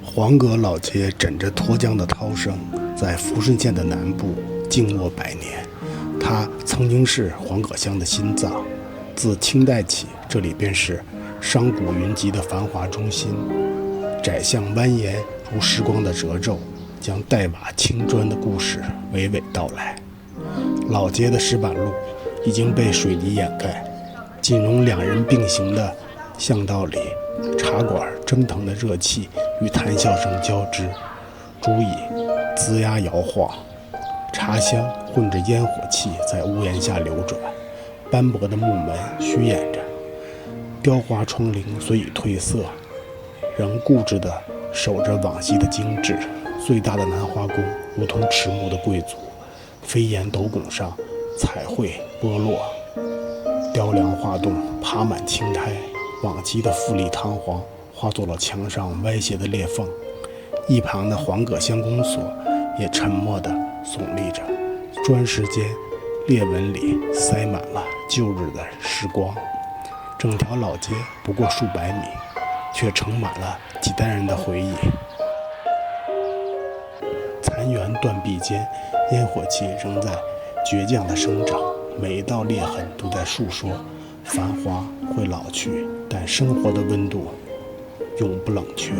黄葛老街枕着沱江的涛声，在富顺县的南部静卧百年。它曾经是黄葛乡的心脏，自清代起，这里便是商贾云集的繁华中心。窄巷蜿蜒如时光的褶皱，将黛瓦青砖的故事娓娓道来。老街的石板路已经被水泥掩盖，仅容两人并行的巷道里，茶馆蒸腾的热气与谈笑声交织，竹椅吱呀摇晃，茶香混着烟火气在屋檐下流转，斑驳的木门虚掩着，雕花窗棂虽已褪色，仍固执地守着往昔的精致。最大的南花宫如同迟暮的贵族，飞檐斗拱上彩绘剥落，雕梁画栋爬满青苔，往昔的富丽堂皇化作了墙上歪斜的裂缝。一旁的黄葛乡公所也沉默地耸立着，砖石间裂纹里塞满了旧日的时光。整条老街不过数百米，却盛满了几代人的回忆。残垣断壁间，烟火气仍在倔强地生长，每一道裂痕都在诉说，繁华会老去，但生活的温度永不冷却。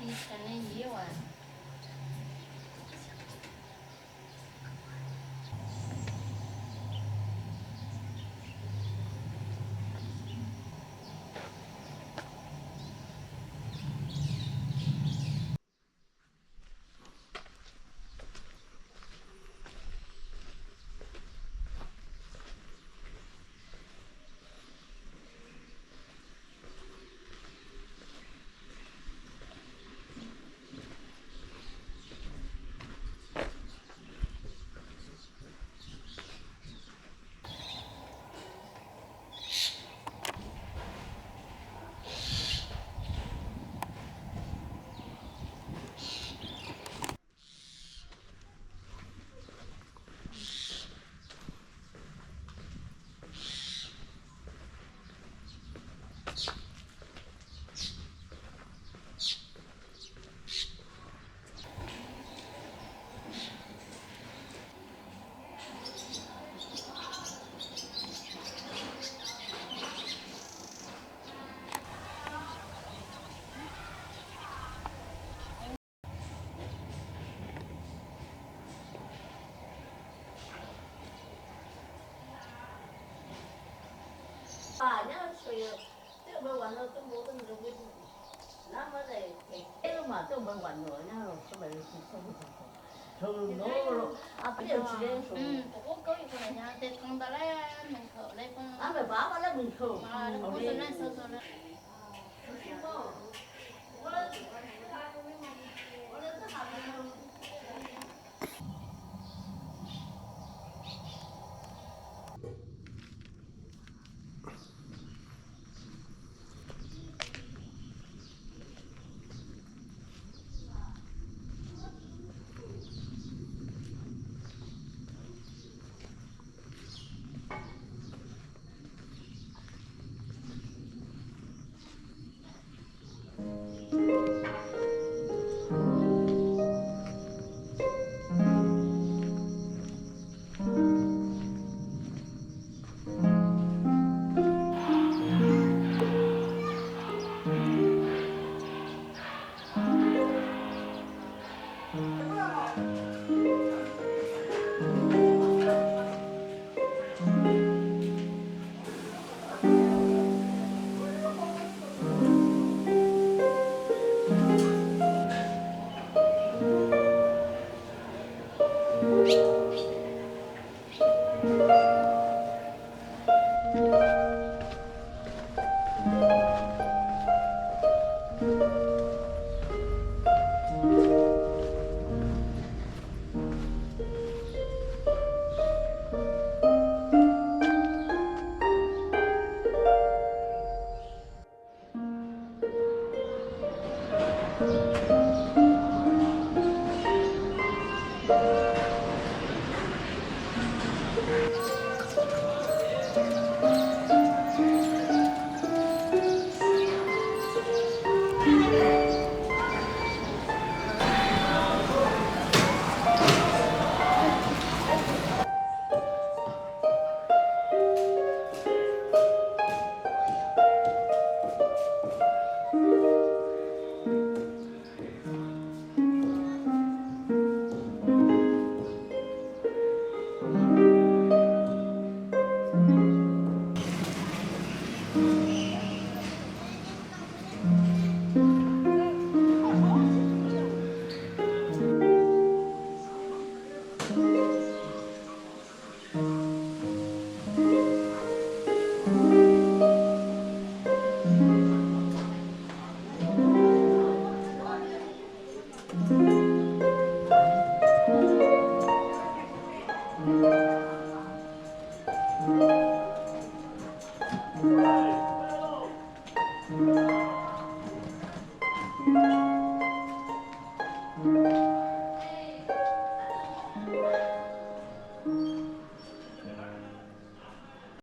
以前的夜晚。啊，那所以这边玩了都没那个位置，那么的，这个嘛都没玩了，然后后面是从那个啊，不要去的说。我搞一个那家在唐大来门口那个。俺们爸爸那门口。啊，那不是那时候的。不是吧？